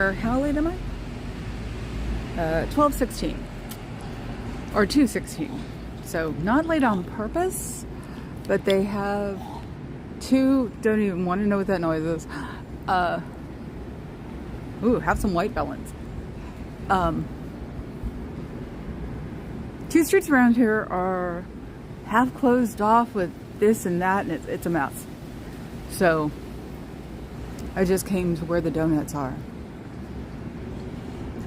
How late am I? 12:16 or 2:16. So not late on purpose, but they have two. Don't even want to know what that noise is. Have some white balance. Two streets around here are half closed off with this and that, and it's a mess. So I just came to where the donuts are.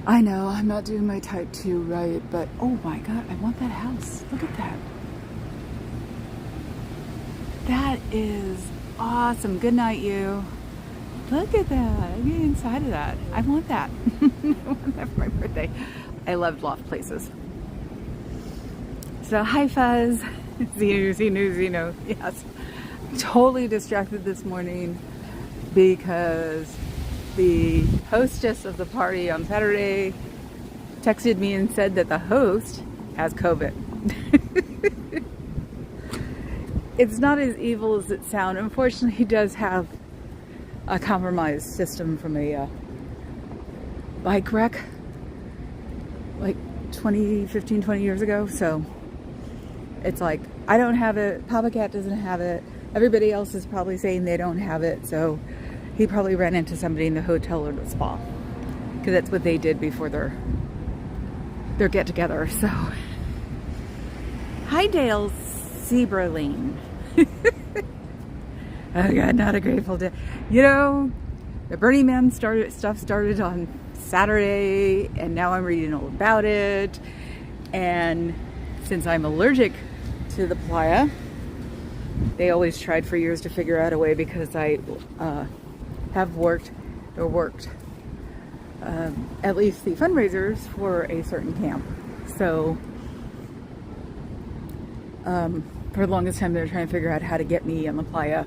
I know I'm not doing my type 2 right, but oh my god, I want that house. Look at that. That is awesome. Good night, you. Look at that. I'm getting inside of that. I want that. I want that for my birthday. I love loft places. So hi Fuzz. Zeno. Yes. Totally distracted this morning because the hostess of the party on Saturday texted me and said that the host has COVID. It's not as evil as it sounds. Unfortunately, he does have a compromised system from a bike wreck like 20 years ago. So it's like, I don't have it, Papa Cat doesn't have it, everybody else is probably saying they don't have it, so he probably ran into somebody in the hotel or the spa, because that's what they did before their get together. So hi Dale Zebra Lane. Oh god, not a grateful day. You know, the Burning Man started on Saturday, and now I'm reading all about it. And since I'm allergic to the playa, they always tried for years to figure out a way, because I have worked at least the fundraisers for a certain camp. So for the longest time, they were trying to figure out how to get me on the playa.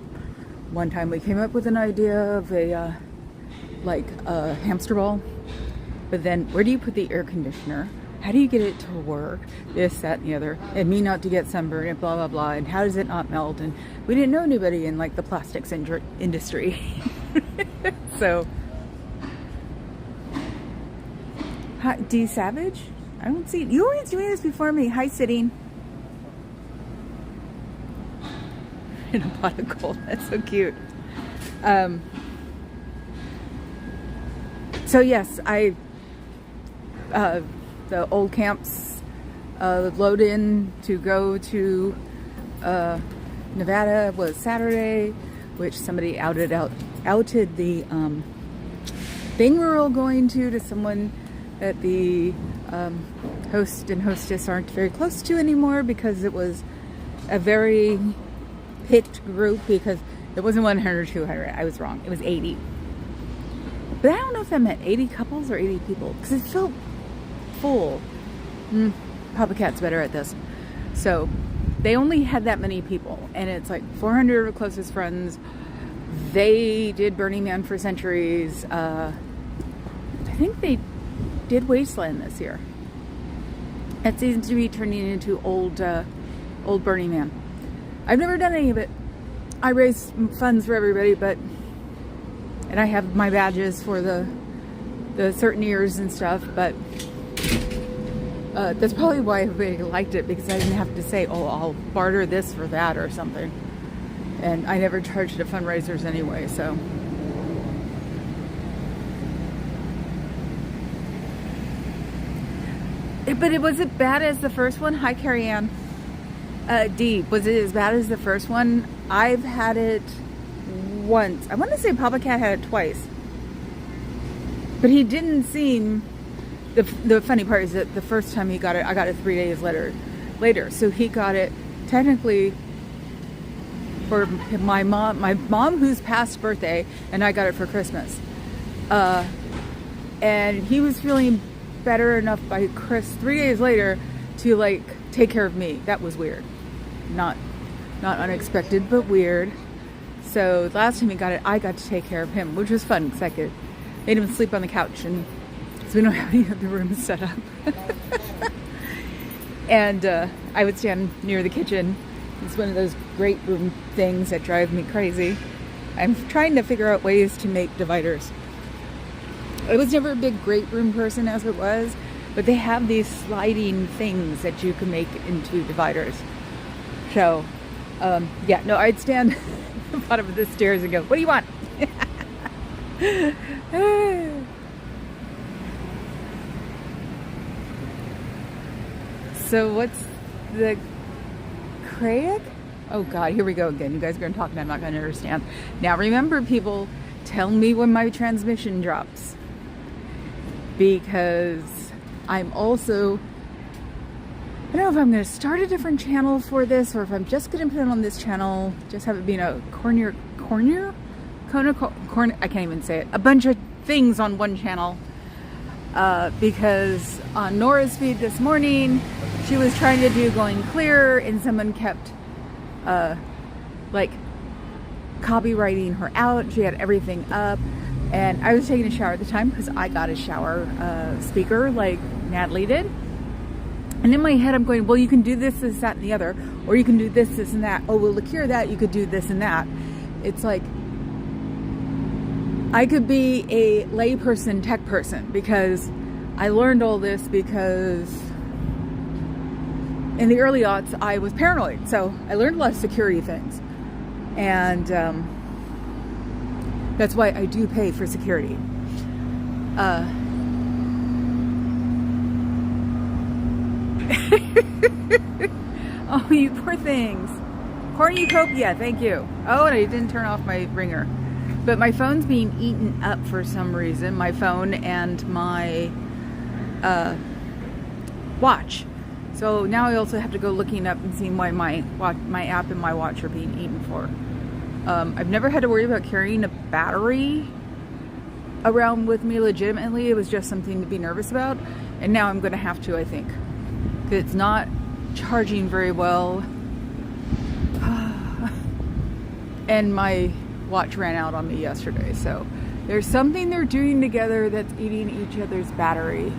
One time we came up with an idea of a hamster ball, but then where do you put the air conditioner? How do you get it to work? This, that, and the other, and me not to get sunburned, and blah blah blah, and how does it not melt? And we didn't know anybody in like the plastics industry. So hi, D Savage, I don't see it. You always doing this before me. Hi, sitting in a pot of gold. That's so cute. So yes, the old camps load in to go to Nevada was Saturday, which somebody outed the thing we were all going to someone that the host and hostess aren't very close to anymore, because it was a very picked group, because it wasn't 100 or 200. I was wrong. It was 80. But I don't know if that meant 80 couples or 80 people, because it felt full. Papa Cat's better at this. So they only had that many people, and it's like 400 of our closest friends. They did Burning Man for centuries. I think they did Wasteland this year. It seems to be turning into old Burning Man. I've never done any of it. I raise funds for everybody, and I have my badges for the certain years and stuff, but that's probably why everybody liked it, because I didn't have to say, oh, I'll barter this for that or something. And I never charged the fundraisers anyway, so. But was it bad as the first one? Hi, Carrie Ann. D, was it as bad as the first one? I've had it once. I want to say Papa Cat had it twice. But he didn't seem... The funny part is that the first time he got it, I got it 3 days later. So he got it technically for my mom whose past birthday, and I got it for Christmas. And he was feeling better enough by 3 days later to like take care of me. That was weird. Not unexpected, but weird. So last time he got it, I got to take care of him, which was fun, because I made him sleep on the couch, and so we don't have any other rooms set up. And I would stand near the kitchen. It's one of those great room things that drive me crazy. I'm trying to figure out ways to make dividers. I was never a big great room person as it was, but they have these sliding things that you can make into dividers. So, yeah, no, I'd stand at the bottom of the stairs and go, what do you want? So what's the Craig? Oh God, here we go again. You guys are going to talk and I'm not going to understand. Now remember, people, tell me when my transmission drops. Because I'm also, I don't know if I'm going to start a different channel for this or if I'm just going to put it on this channel, just have it being a corner, I can't even say it, a bunch of things on one channel. Because on Nora's feed this morning, she was trying to do Going Clear and someone kept like copywriting her out. She had everything up and I was taking a shower at the time because I got a shower speaker like Natalie did. And in my head I'm going, well, you can do this, this, that, and the other, or you can do this, this, and that. Oh, well, look here, that you could do this and that. It's like I could be a layperson tech person because I learned all this because in the early aughts I was paranoid. So I learned a lot of security things. And that's why I do pay for security. Oh, you poor things. Cornucopia, thank you. Oh, and I didn't turn off my ringer. But my phone's being eaten up for some reason. My phone and my watch. So now I also have to go looking up and seeing why my app and my watch are being eaten for. I've never had to worry about carrying a battery around with me legitimately. It was just something to be nervous about. And now I'm going to have to, I think. Because it's not charging very well. And my watch ran out on me yesterday. So there's something they're doing together that's eating each other's battery.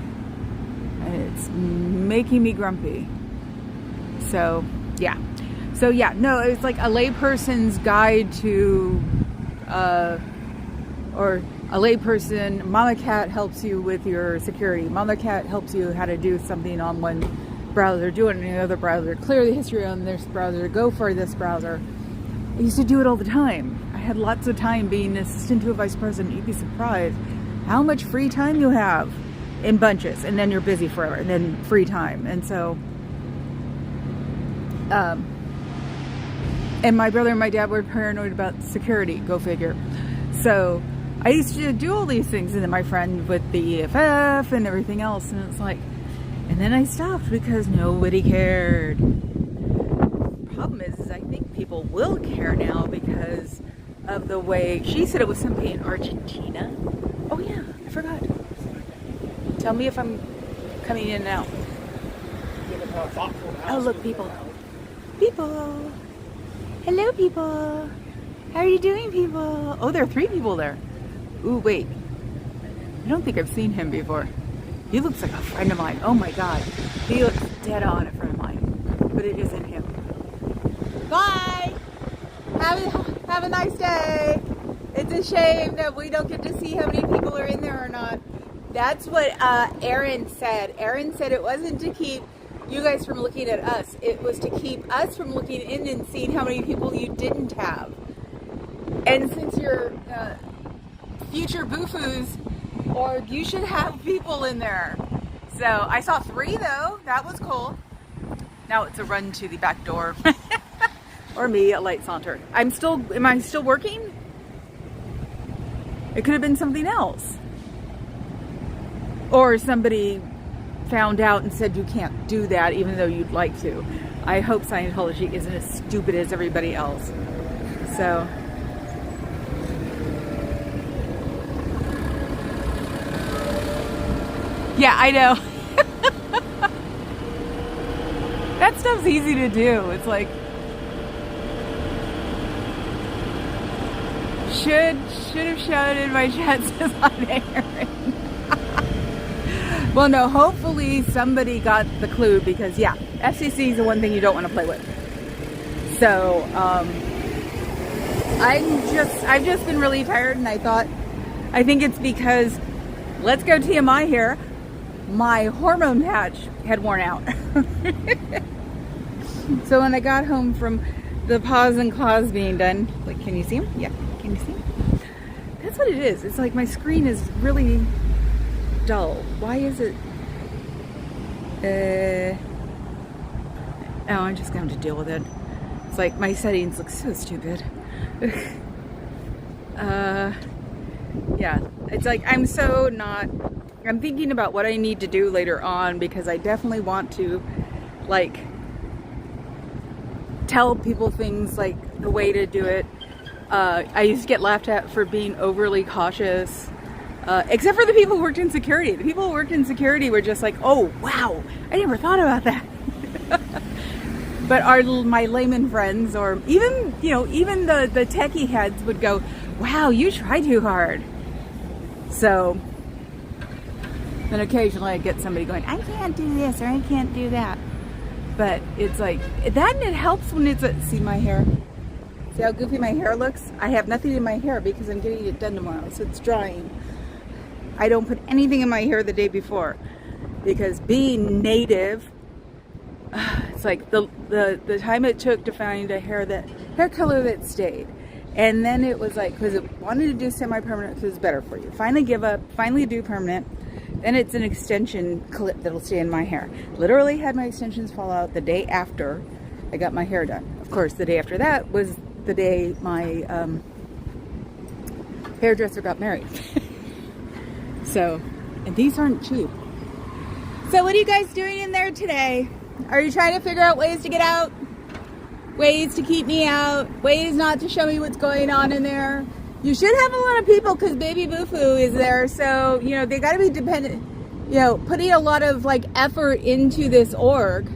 And it's making me grumpy. So, yeah. So, yeah, no, it's like a layperson's guide to, or a layperson. Mama Cat helps you with your security. Mama Cat helps you how to do something on one browser, do it in another browser, clear the history on this browser, go for this browser. I used to do it all the time. I had lots of time being an assistant to a vice president. You'd be surprised how much free time you have in bunches, and then you're busy forever, and then free time. And so, and my brother and my dad were paranoid about security, go figure. So I used to do all these things, and then my friend with the EFF and everything else, and it's like, and then I stopped because nobody cared. Problem is I think people will care now because of the way she said it was somebody in Argentina. Oh yeah, I forgot. Tell me if I'm coming in and out. Oh look, people. People. Hello, people. How are you doing, people? Oh, there are 3 people there. Ooh, wait. I don't think I've seen him before. He looks like a friend of mine. Oh my God. He looks dead on a friend of mine. But it isn't him. Bye! Have a nice day. It's a shame that we don't get to see how many people are in there or not. That's what Erin said. Erin said it wasn't to keep you guys from looking at us. It was to keep us from looking in and seeing how many people you didn't have. And since you're future boofus, or you should have people in there. So I saw 3 though. That was cool. Now it's a run to the back door. Or me, a light saunter. Am I still working? It could have been something else. Or somebody found out and said you can't do that even though you'd like to. I hope Scientology isn't as stupid as everybody else. So. Yeah, I know. That stuff's easy to do. It's like, should have shown in my chances on Aaron. Well, no, hopefully somebody got the clue because, yeah, FCC is the one thing you don't want to play with. So, I've just been really tired, and I think it's because let's go TMI here. My hormone patch had worn out. So when I got home from the paws and claws being done, like, can you see them? Yeah, can you see them? That's what it is. It's like my screen is really dull. Why is it? Oh, I'm just going to have to deal with it. It's like my settings look so stupid. Yeah, it's like I'm thinking about what I need to do later on, because I definitely want to, like, tell people things like the way to do it. I used to get laughed at for being overly cautious, except for the people who worked in security. The people who worked in security were just like, oh wow, I never thought about that. But my layman friends, or even the techie heads, would go, wow, you try too hard. So then occasionally I get somebody going, I can't do this or I can't do that. But it's like that, and it helps when it's see my hair. See how goofy my hair looks? I have nothing in my hair because I'm getting it done tomorrow, so it's drying. I don't put anything in my hair the day before, because being native, it's like the time it took to find a hair color that stayed. And then it was like, because it wanted to do semi-permanent because it's better for you. Finally give up, finally do permanent. Then it's an extension clip that'll stay in my hair. Literally had my extensions fall out the day after I got my hair done. Of course, the day after that was the day my hairdresser got married. So, and these aren't cheap. So what are you guys doing in there today? Are you trying to figure out ways to get out? Ways to keep me out? Ways not to show me what's going on in there? You should have a lot of people, because Baby Boo-Foo is there, so, they got to be dependent, putting a lot of, like, effort into this org,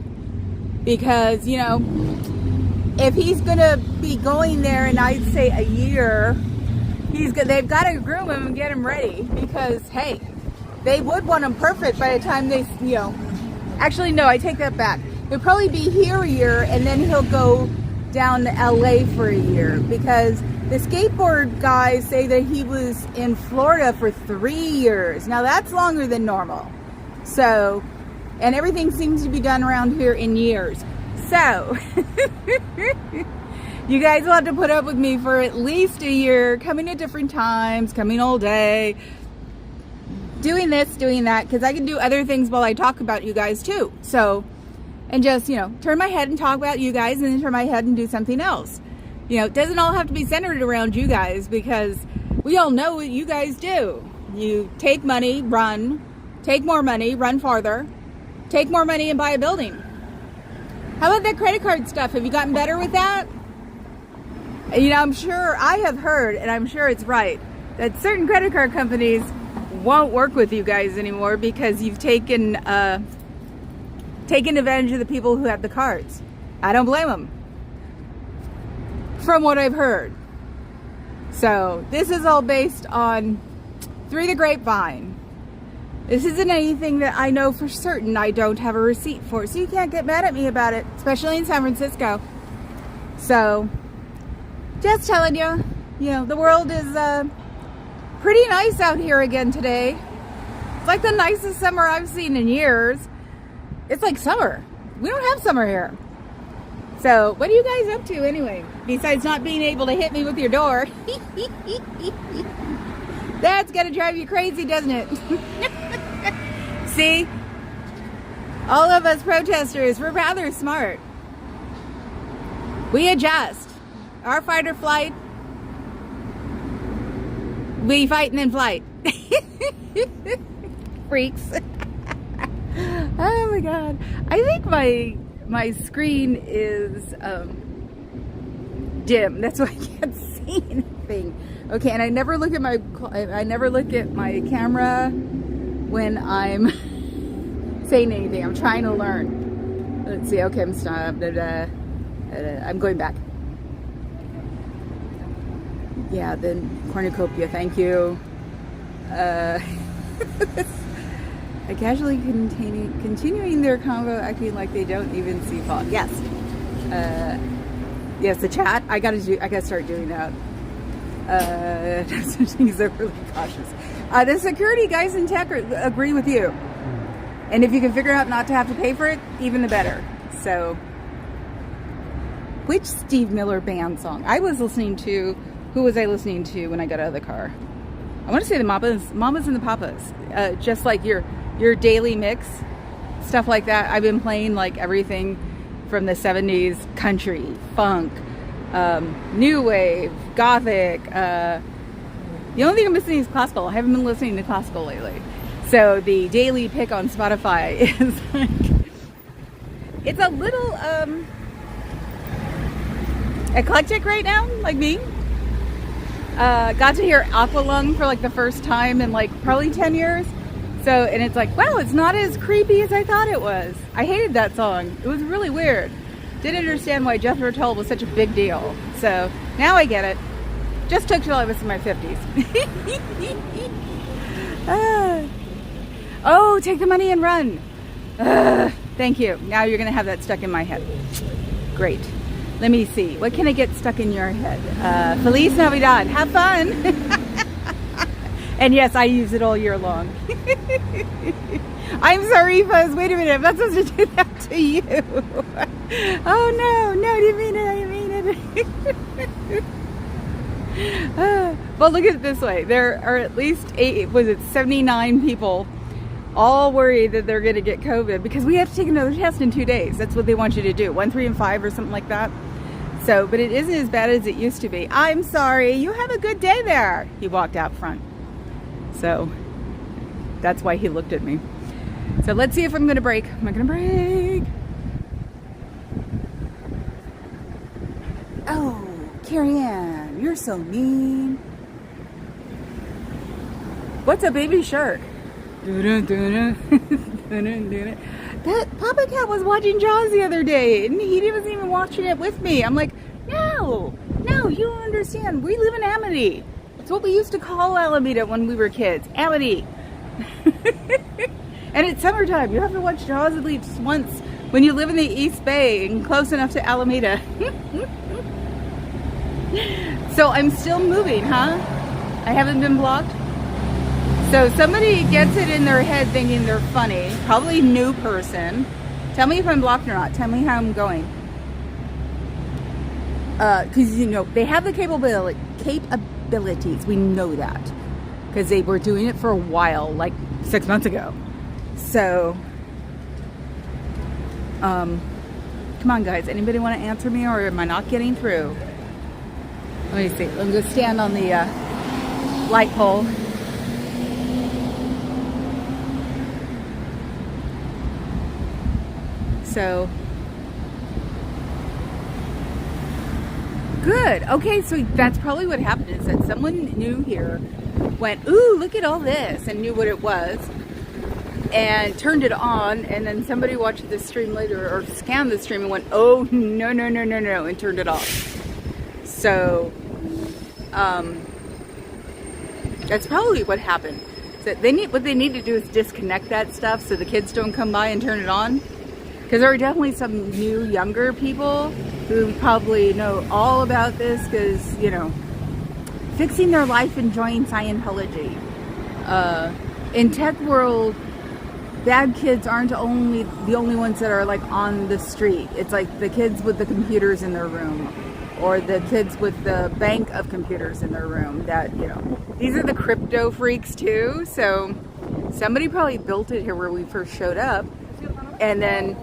because, if he's going to be going there in, I'd say, a year, they've got to groom him and get him ready, because, hey, they would want him perfect by the time they, actually, no, I take that back. He'll probably be here a year, and then he'll go down to LA for a year, because the skateboard guys say that he was in Florida for 3 years. Now that's longer than normal. So, and everything seems to be done around here in years. So, you guys will have to put up with me for at least a year, coming at different times, coming all day, doing this, doing that, because I can do other things while I talk about you guys too. So, and just, turn my head and talk about you guys, and then turn my head and do something else. It doesn't all have to be centered around you guys, because we all know what you guys do. You take money, run, take more money, run farther, take more money and buy a building. How about that credit card stuff? Have you gotten better with that? I'm sure I have heard, and I'm sure it's right, that certain credit card companies won't work with you guys anymore because you've taken advantage of the people who have the cards. I don't blame them, from what I've heard. So this is all based on through the grapevine. This isn't anything that I know for certain I don't have a receipt for, so you can't get mad at me about it, especially in San Francisco. So just telling you, the world is pretty nice out here again today. It's like the nicest summer I've seen in years. It's like summer. We don't have summer here. So, what are you guys up to anyway? Besides not being able to hit me with your door. That's gonna drive you crazy, doesn't it? See? All of us protesters, we're rather smart. We adjust. Our fight or flight. We fight and then flight. Freaks. Oh my god. I think my screen is dim. That's why I can't see anything. Okay, and I never look at my camera when I'm saying anything. I'm trying to learn. Let's see. Okay, I'm stopped. I'm going back. Yeah, then cornucopia. Thank you. Casually continuing their convo, acting like they don't even see fault. Yes. Yes, the chat. I gotta start doing that. Things are really cautious. The security guys in tech agree with you. And if you can figure out not to have to pay for it, even the better. So, which Steve Miller Band song? I was listening to, who was I listening to when I got out of the car? I want to say the Mamas and the Papas. Just like your daily mix, stuff like that. I've been playing like everything from the 70s, country, funk, new wave, gothic. The only thing I'm missing is classical. I haven't been listening to classical lately. So the daily pick on Spotify is like, it's a little eclectic right now, like me. Got to hear Aqualung for like the first time in like probably 10 years. So, and it's like, wow, it's not as creepy as I thought it was. I hated that song. It was really weird. Didn't understand why Jethro Tull was such a big deal. So now I get it. Just took till I was in my 50s. Oh, take the money and run. Thank you. Now you're going to have that stuck in my head. Great. Let me see. What can I get stuck in your head? Feliz Navidad. Have fun. And yes, I use it all year long. I'm sorry, Fuzz. Wait a minute. I'm not supposed to do that to you. Oh, no. No, I didn't mean it. I didn't mean it. Well, look at it this way. There are at least 79 people all worried that they're going to get COVID because we have to take another test in 2 days. That's what they want you to do. 1, 3, and 5 or something like that. So, but it isn't as bad as it used to be. I'm sorry. You have a good day there. He walked out front. So that's why he looked at me. So let's see if I'm going to brake. Am I going to brake? Oh, Carrie Ann, you're so mean. What's a baby shark? That Papa Cat was watching Jaws the other day, and he wasn't even watching it with me. I'm like, no, you don't understand. We live in Amity. It's what we used to call Alameda when we were kids. Amity. And it's summertime. You have to watch Jaws at least once when you live in the East Bay and close enough to Alameda. So I'm still moving, huh? I haven't been blocked. So somebody gets it in their head thinking they're funny. Probably new person. Tell me if I'm blocked or not. Tell me how I'm going. Because, you know, they have the capabilities. We know that. Because they were doing it for a while, like 6 months ago. So, come on, guys. Anybody want to answer me, or am I not getting through? Let me see. Let me go stand on the light pole. So, good. Okay, so that's probably what happened, is that someone new here went, ooh, look at all this, and knew what it was, and turned it on, and then somebody watched the stream later, or scanned the stream and went, oh, no, and turned it off. So, that's probably what happened. So what they need to do is disconnect that stuff so the kids don't come by and turn it on. Because there are definitely some new, younger people who probably know all about this because, you know, fixing their life, enjoying Scientology. In tech world, bad kids aren't the only ones that are like on the street. It's like the kids with the computers in their room, or the kids with the bank of computers in their room. That, you know, these are the crypto freaks too. So somebody probably built it here where we first showed up, and then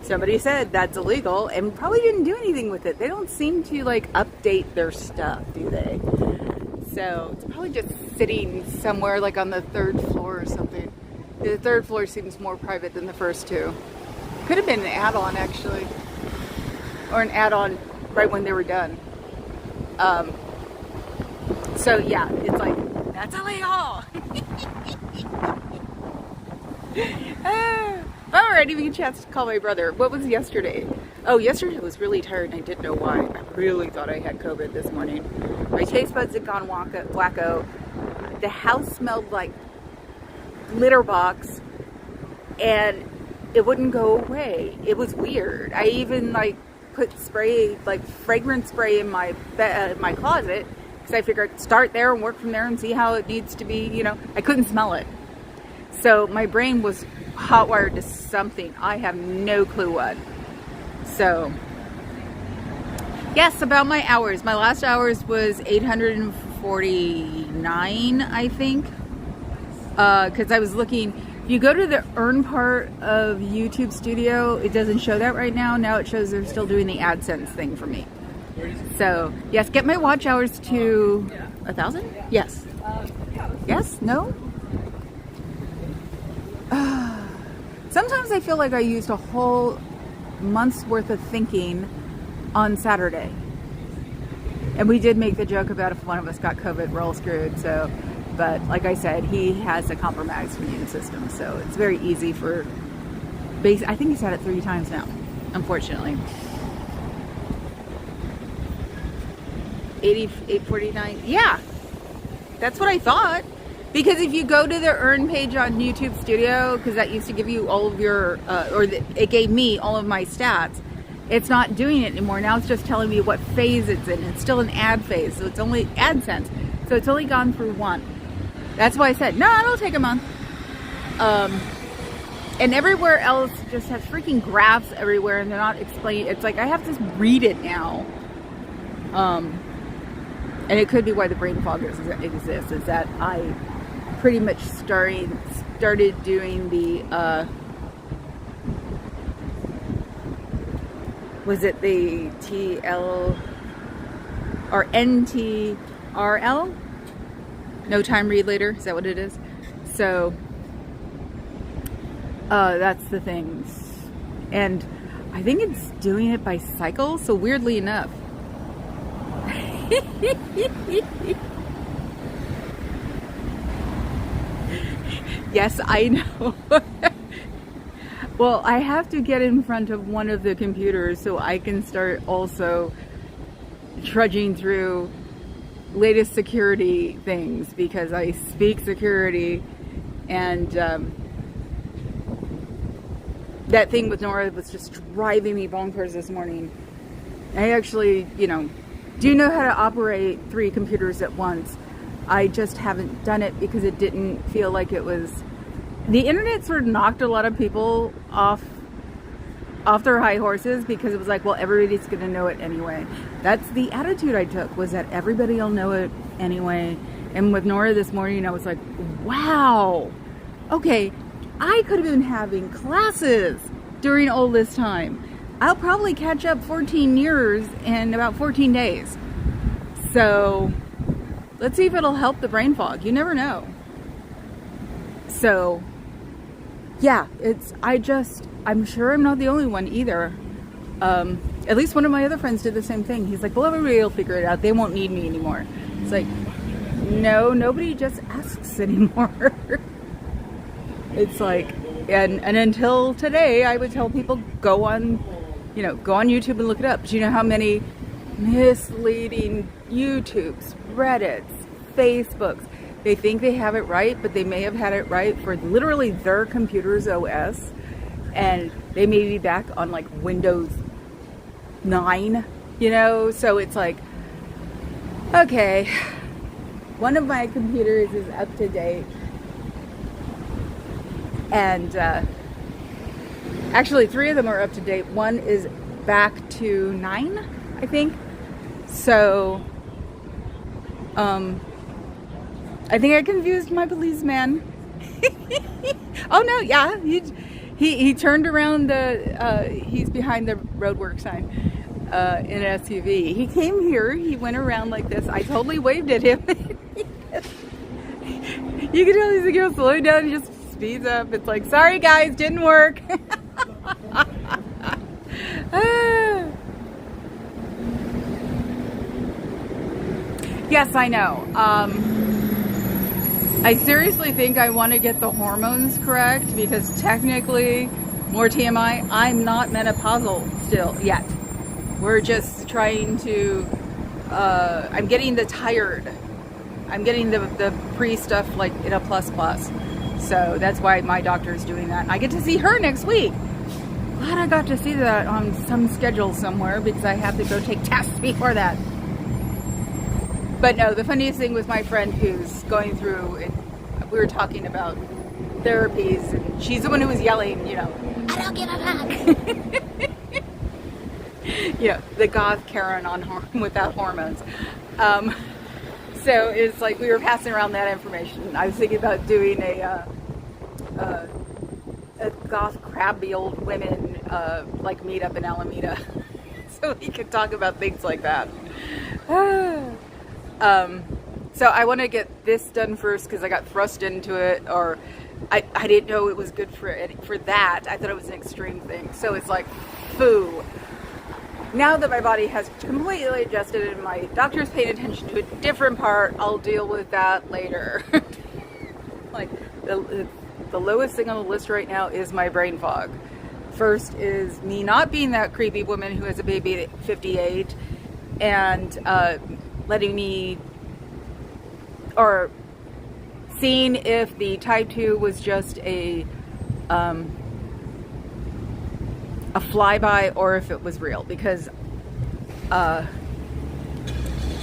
somebody said that's illegal and probably didn't do anything with it. They don't seem to like update their stuff, do they? So it's probably just sitting somewhere like on the 3rd floor or something. The 3rd floor seems more private than the first 2. Could have been an add-on actually, or an add-on right when they were done. So yeah, it's like, that's illegal. All right, even a chance to call my brother. What was yesterday? Oh, yesterday I was really tired and I didn't know why. I really thought I had COVID this morning. My taste buds had gone wacko. The house smelled like litter box and it wouldn't go away. It was weird. I even like put spray, like fragrance spray in my closet. because I figured start there and work from there and see how it needs to be, you know. I couldn't smell it. So my brain was hot-wired to something. I have no clue what. So, yes, about my hours. My last hours was 849, I think. Because I was looking, if you go to the earn part of YouTube Studio, it doesn't show that right now. Now it shows they're still doing the AdSense thing for me. So, yes, get my watch hours to 1,000? Yes. Yes? No? Sometimes I feel like I used a whole month's worth of thinking on Saturday. And we did make the joke about if one of us got COVID, we're all screwed. So, but like I said, he has a compromised immune system. So it's very easy for, I think he's had it 3 times now, unfortunately. 849. Yeah, that's what I thought. Because if you go to the earn page on YouTube Studio, because that used to give you all of your, it gave me all of my stats, it's not doing it anymore. Now it's just telling me what phase it's in. It's still an ad phase, so it's only AdSense. So it's only gone through 1. That's why I said, no, it'll take a month. And everywhere else just has freaking graphs everywhere, and they're not explaining. It's like I have to read it now. And it could be why the brain fog exists, is that I pretty much started doing the, was it the TL or NTRL? No time read later, is that what it is? So, that's the things. And I think it's doing it by cycle, so weirdly enough. Yes, I know. Well, I have to get in front of one of the computers so I can start also trudging through latest security things, because I speak security, and that thing with Nora was just driving me bonkers this morning. I actually, you know, do know how to operate 3 computers at once. I just haven't done it because it didn't feel like it was... The internet sort of knocked a lot of people off their high horses, because it was like, well, everybody's going to know it anyway. That's the attitude I took, was that everybody will know it anyway. And with Nora this morning, I was like, wow, okay, I could have been having classes during all this time. I'll probably catch up 14 years in about 14 days. So let's see if it'll help the brain fog. You never know. So yeah, I'm sure I'm not the only one either. At least one of my other friends did the same thing. He's like, well, everybody will figure it out. They won't need me anymore. It's like, no, nobody just asks anymore. It's like, and until today, I would tell people, go on YouTube and look it up. Do you know how many misleading YouTubes, Reddits, Facebooks, they think they have it right, but they may have had it right for literally their computer's OS, and they may be back on like Windows 9, you know? So it's like, okay, one of my computers is up to date, and actually 3 of them are up to date. One is back to 9, I think. So, I think I confused my policeman. Oh no, yeah, he turned around he's behind the roadwork sign in an SUV. He came here, he went around like this. I totally waved at him. You can tell he's like, he'll slow down, he just speeds up. It's like, sorry guys, didn't work. Yes, I know. I seriously think I want to get the hormones correct, because technically, more TMI, I'm not menopausal still yet. We're just trying to, I'm getting the tired. I'm getting the pre-stuff like in a plus. So that's why my doctor's doing that. And I get to see her next week. Glad I got to see that on some schedule somewhere, because I have to go take tests before that. But no, the funniest thing was my friend who's going through it. We were talking about therapies, and she's the one who was yelling, you know, I don't give a fuck. You know, the goth Karen without hormones. So it's like we were passing around that information. I was thinking about doing a goth crabby old women like meetup in Alameda, so we could talk about things like that. So I want to get this done first because I got thrust into it, or I didn't know it was good for that. I thought it was an extreme thing. So it's like, foo. Now that my body has completely adjusted and my doctor's paying attention to a different part, I'll deal with that later. Like, the lowest thing on the list right now is my brain fog. First is me not being that creepy woman who has a baby at 58 and letting me, or seeing if the type 2 was just a flyby or if it was real, because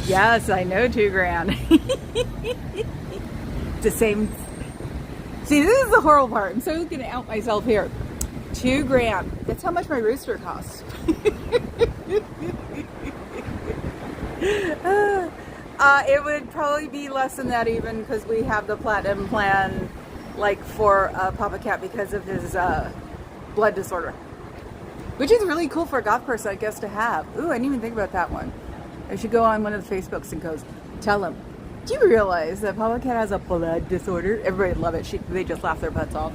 yes, I know, $2,000. It's the same. See, this is the horrible part. I'm so gonna out myself here. $2,000. That's how much my rooster costs. It would probably be less than that even, because we have the platinum plan, like for Papa Cat, because of his blood disorder. Which is really cool for a goth person, I guess, to have. Ooh, I didn't even think about that one. I should go on one of the Facebooks and goes, tell them, do you realize that Papa Cat has a blood disorder? Everybody would love it. They just laugh their butts off.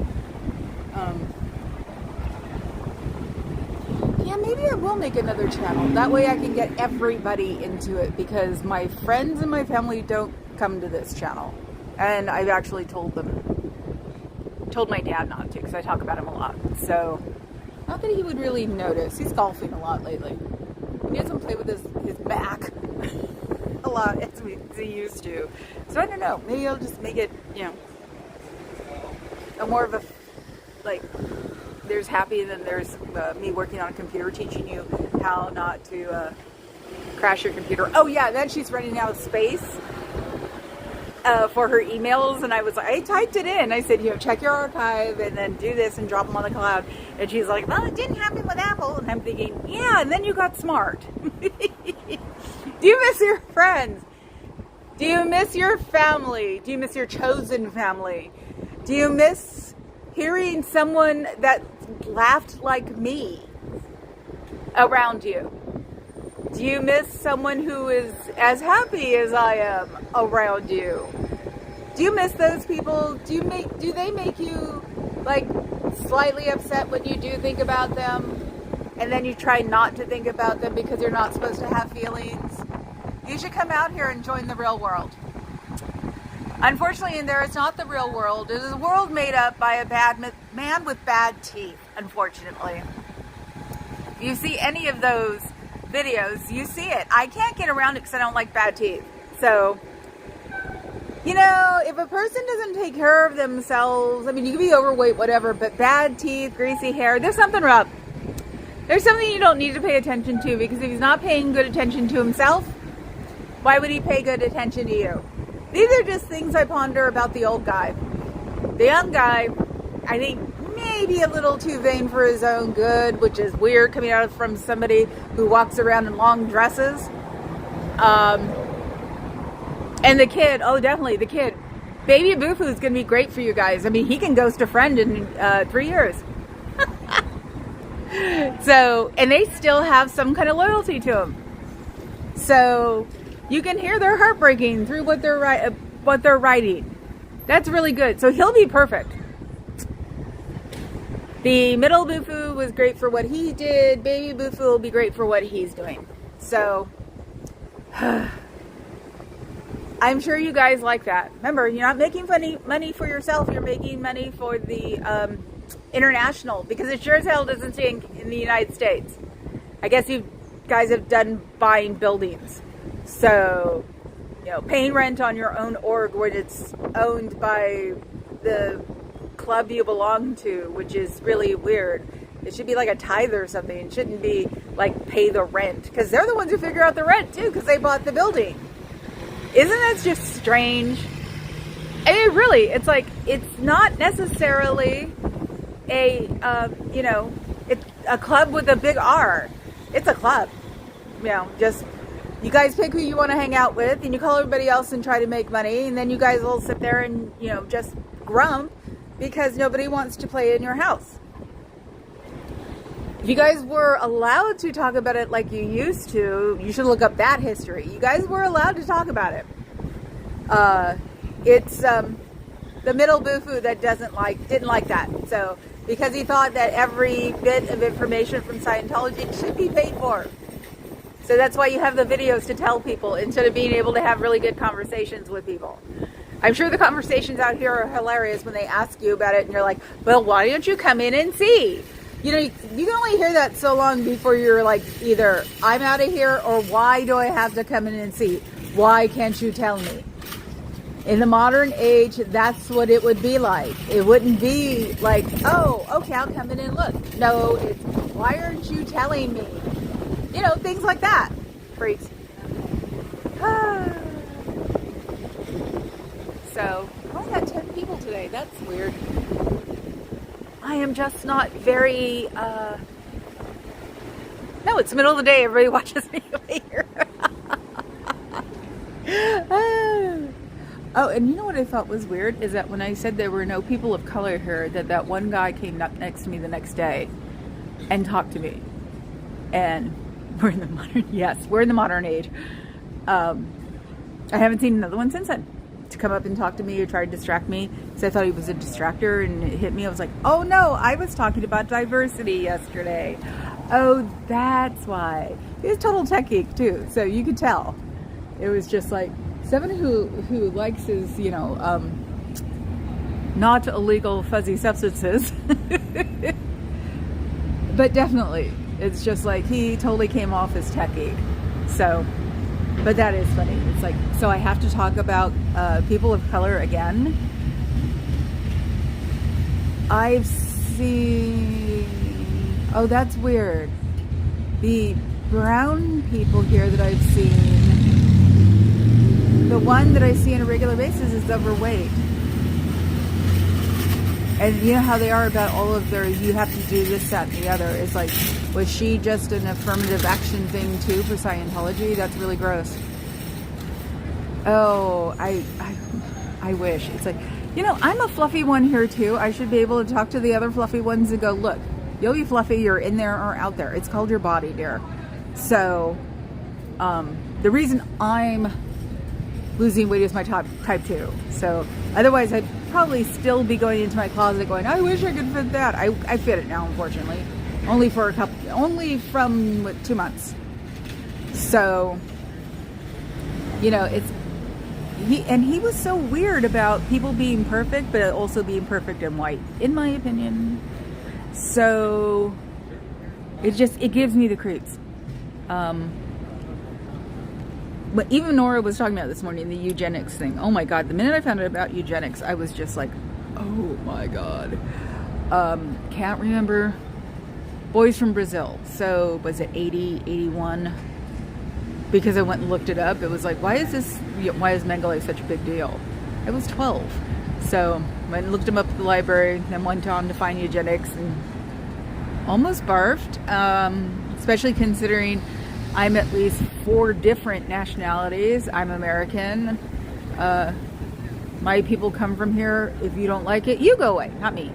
Yeah, maybe I will make another channel. That way I can get everybody into it, because my friends and my family don't come to this channel. And I've actually told my dad not to, because I talk about him a lot. So, not that he would really notice. He's golfing a lot lately. He doesn't play with his back a lot as he used to. So I don't know. Maybe I'll just make it, you know, a more of a, like, there's Happy and then there's me working on a computer teaching you how not to crash your computer. Oh yeah, then she's running out of space for her emails, and I typed it in. I said, you know, check your archive and then do this and drop them on the cloud. And she's like, well, it didn't happen with Apple. And I'm thinking, yeah, and then you got smart. Do you miss your friends? Do you miss your family? Do you miss your chosen family? Do you miss hearing someone that laughed like me around you? Do you miss someone who is as happy as I am around you? Do you miss those people? Do they make you like slightly upset when you do think about them, and then you try not to think about them because you're not supposed to have feelings? You should come out here and join the real world. Unfortunately, there is not the real world. It is a world made up by a bad man with bad teeth, unfortunately. If you see any of those videos, you see it. I can't get around it because I don't like bad teeth. So, you know, if a person doesn't take care of themselves, I mean, you can be overweight, whatever, but bad teeth, greasy hair, there's something wrong. There's something you don't need to pay attention to, because if he's not paying good attention to himself, why would he pay good attention to you? These are just things I ponder about the old guy. The young guy, I think, maybe a little too vain for his own good, which is weird coming out from somebody who walks around in long dresses. And the kid, oh, definitely the kid. Baby Boo-Foo is going to be great for you guys. I mean, he can ghost a friend in 3 years. So, and they still have some kind of loyalty to him. So, you can hear their heart breaking through what they're writing. That's really good. So he'll be perfect. The middle Boo-Foo was great for what he did. Baby Boo-Foo will be great for what he's doing. So, I'm sure you guys like that. Remember, you're not making money for yourself. You're making money for the international, because it sure as hell doesn't stink in the United States. I guess you guys have done buying buildings. So, you know, paying rent on your own org when it's owned by the club you belong to, which is really weird. It should be like a tithe or something. It shouldn't be like pay the rent, because they're the ones who figure out the rent too, because they bought the building. Isn't that just strange? I mean, really, it's like, it's not necessarily a, it's a club with a big R. It's a club. Just, you guys pick who you want to hang out with, and you call everybody else and try to make money, and then you guys will sit there and, just grump because nobody wants to play in your house. If you guys were allowed to talk about it like you used to, you should look up that history. You guys were allowed to talk about it. It's the middle bufu that didn't like that. So because he thought that every bit of information from Scientology should be paid for. So that's why you have the videos to tell people instead of being able to have really good conversations with people. I'm sure the conversations out here are hilarious when they ask you about it and you're like, well, why don't you come in and see? You can only hear that so long before you're like, either I'm out of here or why do I have to come in and see? Why can't you tell me? In the modern age, that's what it would be like. It wouldn't be like, oh, okay, I'll come in and look. No, it's, why aren't you telling me? Things like that. Freaks. So, I only got 10 people today. That's weird. I am just not very, no, it's the middle of the day. Everybody watches me over here. Oh, and you know what I thought was weird? Is that when I said there were no people of color here, that one guy came up next to me the next day and talked to me. And we're in the modern age. I haven't seen another one since then to come up and talk to me or try to distract me. So I thought he was a distractor and it hit me. I was like, oh no, I was talking about diversity yesterday. Oh, that's why. He was a total tech geek too. So you could tell. It was just like someone who likes his, not illegal fuzzy substances. But definitely, it's just like he totally came off as tech geek. So, but that is funny. It's like, so I have to talk about people of color again. I've seen, oh, that's weird. The brown people here that I've seen, the one that I see on a regular basis is overweight. And you know how they are about all of their, you have to do this, that, and the other. It's like, was she just an affirmative action thing too for Scientology? That's really gross. Oh, I wish. It's like, I'm a fluffy one here too. I should be able to talk to the other fluffy ones and go, look, you'll be fluffy, you're in there or out there. It's called your body, dear. So, the reason I'm losing weight is my type 2. So, otherwise I'd probably still be going into my closet going, I wish I could fit that. I fit it now, unfortunately. Only from 2 months. So, it's, he was so weird about people being perfect, but also being perfect and white, in my opinion. So, it gives me the creeps. But even Nora was talking about this morning, the eugenics thing. Oh my God, the minute I found out about eugenics, I was just like, oh my God. Can't remember. Boys from Brazil. So was it 80, 81? Because I went and looked it up. It was like, why is Mengele such a big deal? I was 12. So went and looked him up at the library, then went on to find eugenics and almost barfed. Especially considering I'm at least 4 different nationalities. I'm American. My people come from here. If you don't like it, you go away, not me.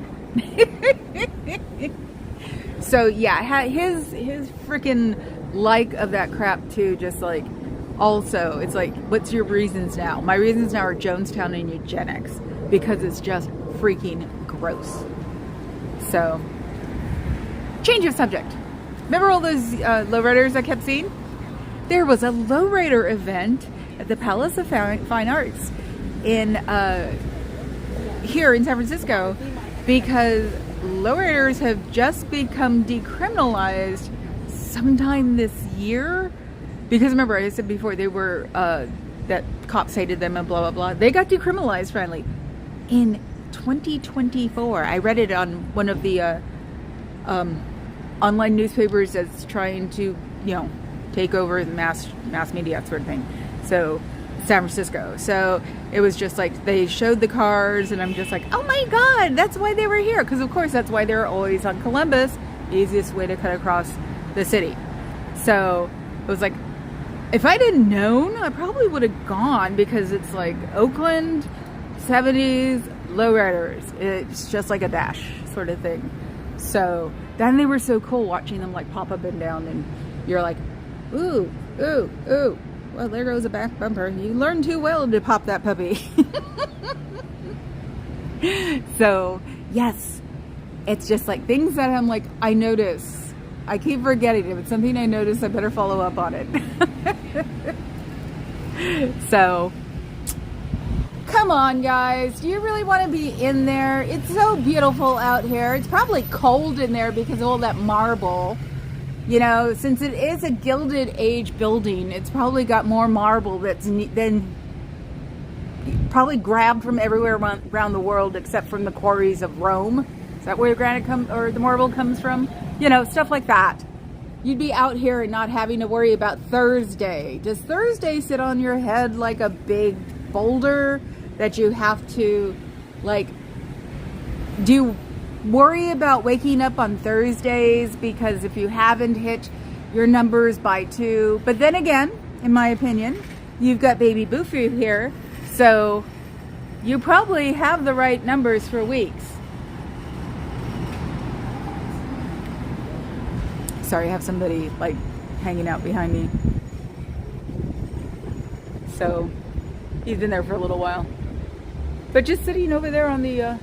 So yeah, his freaking like of that crap too. Just like, also, it's like, what's your reasons now? My reasons now are Jonestown and eugenics because it's just freaking gross. So, change of subject. Remember all those lowriders I kept seeing? There was a lowrider event at the Palace of Fine Arts in here in San Francisco because lowriders have just become decriminalized sometime this year. Because remember, I said before they were that cops hated them and blah blah blah. They got decriminalized finally in 2024. I read it on one of the online newspapers that's trying to, take over the mass media, that sort of thing. So San Francisco. So it was just like they showed the cars, and I'm just like, oh my god, that's why they were here. Because of course that's why they're always on Columbus, easiest way to cut across the city. So it was like, if I didn't known, I probably would have gone, because it's like Oakland 70s lowriders. It's just like a dash sort of thing. So then they were so cool watching them like pop up and down, and you're like, ooh, ooh, ooh. Well, there goes a back bumper. You learned too well to pop that puppy. So yes, it's just like things that I'm like, I notice. I keep forgetting. If it's something I notice, I better follow up on it. So, come on, guys. Do you really want to be in there? It's so beautiful out here. It's probably cold in there because of all that marble. You know, since it is a Gilded Age building, it's probably got more marble that's than probably grabbed from everywhere around the world, except from the quarries of Rome. Is that where granite comes, or the marble comes from? You know, stuff like that. You'd be out here and not having to worry about Thursday. Does Thursday sit on your head like a big boulder that you have to, like, do you worry about waking up on Thursdays because if you haven't hit your numbers by 2? But then again, in my opinion, you've got baby Boofy here, so you probably have the right numbers for weeks. Sorry, I have somebody like hanging out behind me. So he's been there for a little while, but just sitting over there on the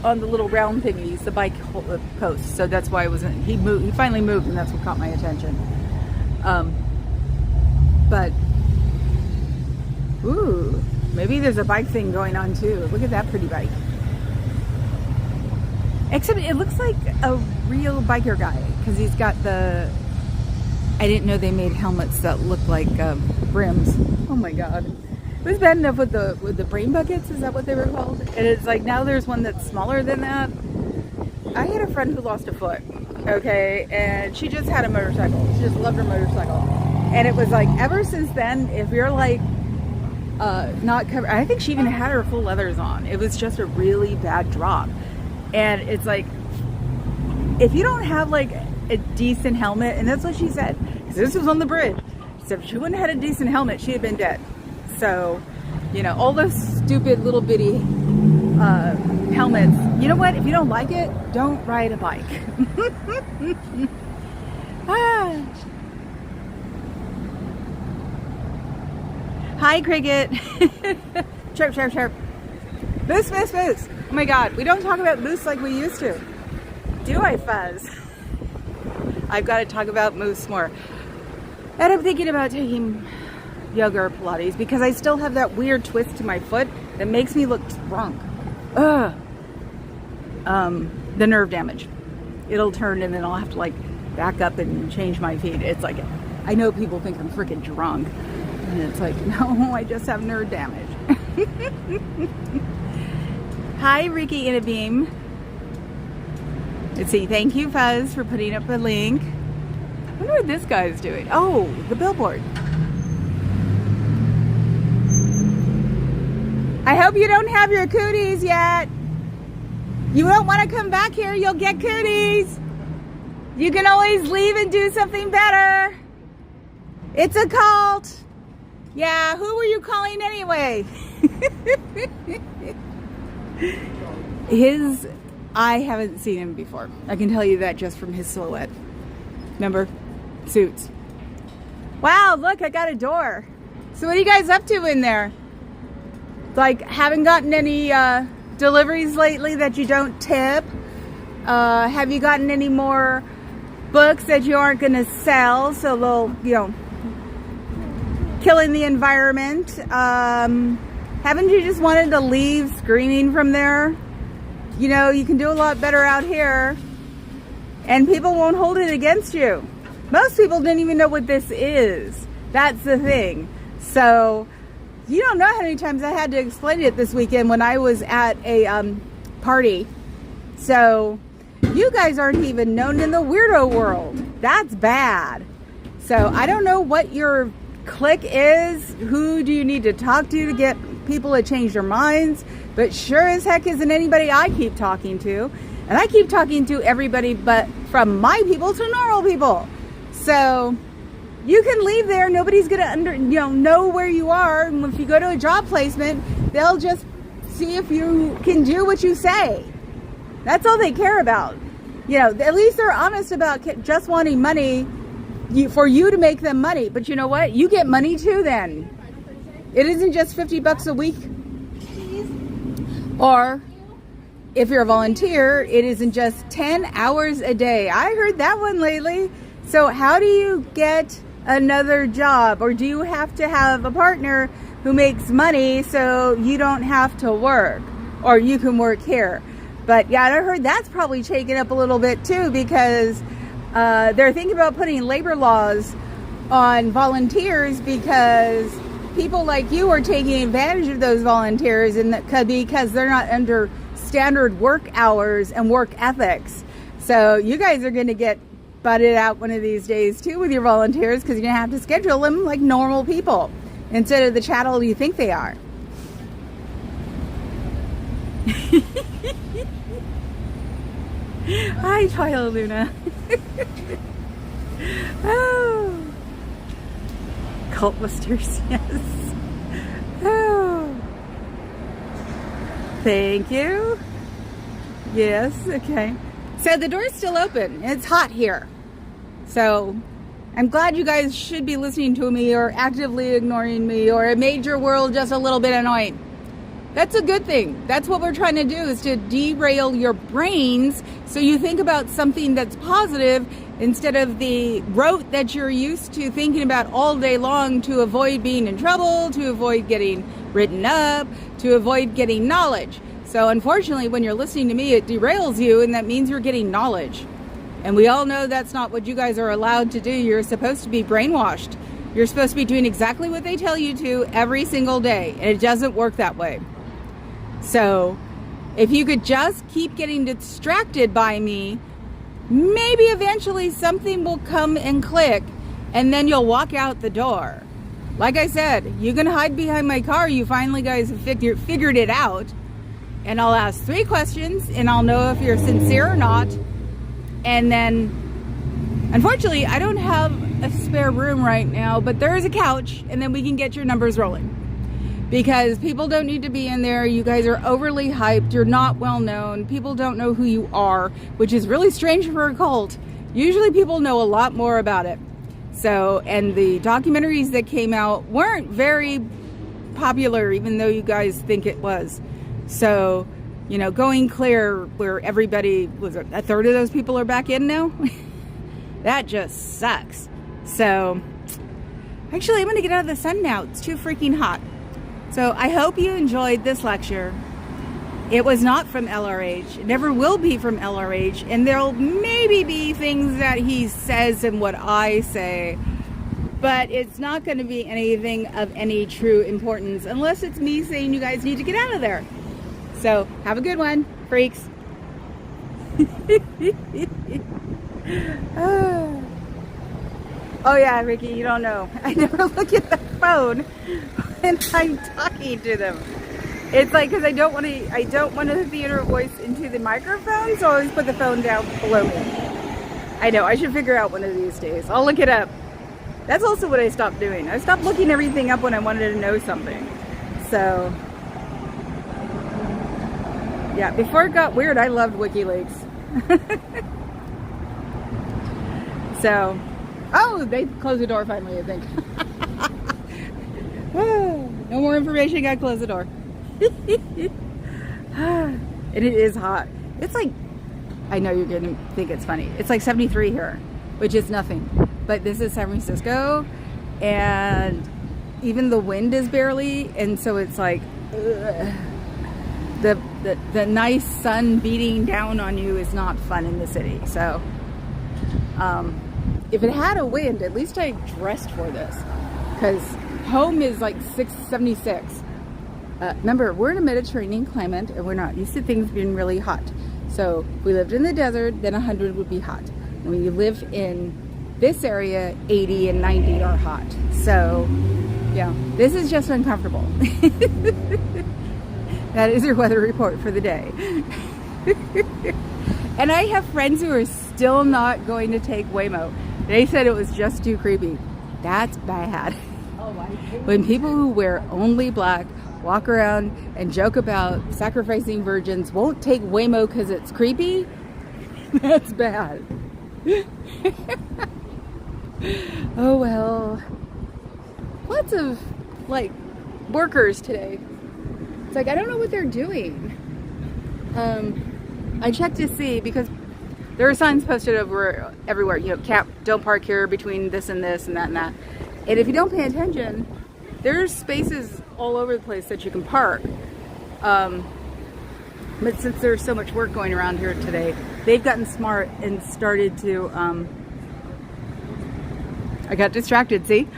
little round thingies, the bike post. So that's why I wasn't. He moved. He finally moved, and that's what caught my attention. But ooh, maybe there's a bike thing going on too. Look at that pretty bike. Except it looks like a real biker guy, because he's got the, I didn't know they made helmets that look like brims. Oh my god. It was bad enough with the brain buckets, is that what they were called? And it's like, now there's one that's smaller than that. I had a friend who lost a foot, okay, and she just had a motorcycle. She just loved her motorcycle. And it was like, ever since then, if you're like, not covered, I think she even had her full leathers on. It was just a really bad drop. And it's like, if you don't have like a decent helmet, and that's what she said, because this was on the bridge, so if she wouldn't have had a decent helmet, she'd have been dead. So, you know, all those stupid little bitty helmets, you know what, if you don't like it, don't ride a bike. Ah. Hi, Cricket. Chirp, chirp, chirp. Moose, moose, moose. Oh my god, we don't talk about moose like we used to. Do I, Fuzz? I've got to talk about moose more. And I'm thinking about taking yoga or Pilates, because I still have that weird twist to my foot that makes me look drunk. Ugh. The nerve damage. It'll turn, and then I'll have to like back up and change my feet. It's like, I know people think I'm freaking drunk. And it's like, no, I just have nerve damage. Hi, Ricky in a beam. Let's see. Thank you, Fuzz, for putting up a link. I wonder what this guy's doing. Oh, the billboard. I hope you don't have your cooties yet. You won't want to come back here. You'll get cooties. You can always leave and do something better. It's a cult. Yeah, who were you calling anyway? I haven't seen him before. I can tell you that just from his silhouette. Remember? Suits. Wow, look, I got a door. So what are you guys up to in there? Like, haven't gotten any deliveries lately that you don't tip? Have you gotten any more books that you aren't going to sell? So they'll, you know, killing the environment. Haven't you just wanted to leave screaming from there? You know, you can do a lot better out here, and people won't hold it against you. Most people didn't even know what this is. That's the thing. So you don't know how many times I had to explain it this weekend when I was at a party. So you guys aren't even known in the weirdo world. That's bad. So I don't know what your clique is, who do you need to talk to get people to change their minds. But sure as heck isn't anybody I keep talking to. And I keep talking to everybody but from my people to normal people. So you can leave there. Nobody's going to know where you are. And if you go to a job placement, they'll just see if you can do what you say. That's all they care about. At least they're honest about just wanting money for you to make them money. But you know what? You get money too then. It isn't just $50 a week. Or if you're a volunteer, it isn't just 10 hours a day. I heard that one lately. So how do you get another job? Or do you have to have a partner who makes money so you don't have to work? Or you can work here? But yeah, I heard that's probably shaken up a little bit too, because they're thinking about putting labor laws on volunteers because people like you are taking advantage of those volunteers, and because they're not under standard work hours and work ethics. So you guys are going to get butted out one of these days too with your volunteers, because you're going to have to schedule them like normal people instead of the chattel you think they are. Hi, Twilight Luna. Oh, cult busters, yes. Oh, thank you. Yes, okay. So the door's still open. It's hot here. So I'm glad you guys should be listening to me or actively ignoring me, or it made your world just a little bit annoying. That's a good thing. That's what we're trying to do, is to derail your brains so you think about something that's positive instead of the rote that you're used to thinking about all day long, to avoid being in trouble, to avoid getting written up, to avoid getting knowledge. So unfortunately, when you're listening to me, it derails you, and that means you're getting knowledge. And we all know that's not what you guys are allowed to do. You're supposed to be brainwashed. You're supposed to be doing exactly what they tell you to every single day, and it doesn't work that way. So if you could just keep getting distracted by me, maybe eventually something will come and click, and then you'll walk out the door. Like I said, you can hide behind my car. You finally guys have figured it out. And I'll ask 3 questions, and I'll know if you're sincere or not. And then, unfortunately, I don't have a spare room right now, but there is a couch, and then we can get your numbers rolling. Because people don't need to be in there. You guys are overly hyped. You're not well known. People don't know who you are, which is really strange for a cult. Usually people know a lot more about it. So, and the documentaries that came out weren't very popular, even though you guys think it was. So, going clear, where everybody was, a third of those people are back in now. That just sucks. So, actually, I'm going to get out of the sun now. It's too freaking hot. So I hope you enjoyed this lecture. It was not from LRH. It never will be from LRH. And there'll maybe be things that he says and what I say. But it's not going to be anything of any true importance, unless it's me saying you guys need to get out of there. So have a good one, freaks. Oh yeah, Ricky, you don't know. I never look at the phone when I'm talking to them. It's like, because I don't want the theater voice into the microphone, so I always put the phone down below me. I know, I should figure out one of these days. I'll look it up. That's also what I stopped doing. I stopped looking everything up when I wanted to know something. So, yeah, before it got weird, I loved WikiLeaks. So, oh, they closed the door finally, I think. No more information, gotta close the door. And it is hot. It's like, I know you're gonna think it's funny. It's like 73 here, which is nothing. But this is San Francisco, and even the wind is barely, and so it's like, ugh. The nice sun beating down on you is not fun in the city. So, if it had a wind, at least I dressed for this, because home is like 76. Remember, we're in a Mediterranean climate, and we're not used to things being really hot. So if we lived in the desert, then 100 would be hot. And when you live in This area, 80 and 90 are hot. So, yeah, this is just uncomfortable. That is your weather report for the day. And I have friends who are still not going to take Waymo. They said it was just too creepy. That's bad. When people who wear only black walk around and joke about sacrificing virgins won't take Waymo because it's creepy, that's bad. Oh well. Lots of like workers today. It's like I don't know what they're doing. I checked to see because there are signs posted over everywhere. You know, don't park here between this and this and that and that. And if you don't pay attention, there's spaces all over the place that you can park. But since there's so much work going around here today, they've gotten smart and started to, I got distracted, see?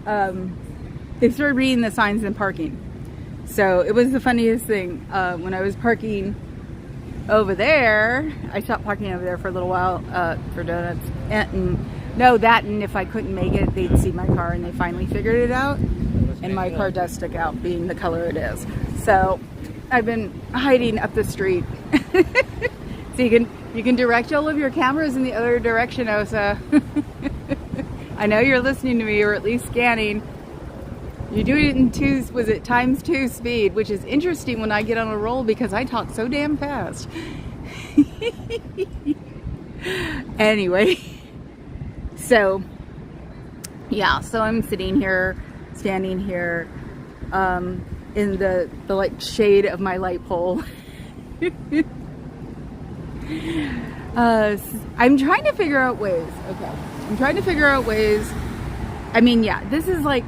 They started reading the signs and parking. So it was the funniest thing. When I was parking over there, I stopped parking over there for a little while for donuts. And if I couldn't make it, they'd see my car and they finally figured it out. And my car does stick out, being the color it is. So I've been hiding up the street. So you can direct all of your cameras in the other direction, Osa. I know you're listening to me, or at least scanning. You do it in times 2 speed, which is interesting when I get on a roll because I talk so damn fast. Anyway, so yeah, so I'm standing here in the like shade of my light pole. I'm trying to figure out ways. Okay, I'm trying to figure out ways. I mean, yeah, this is like,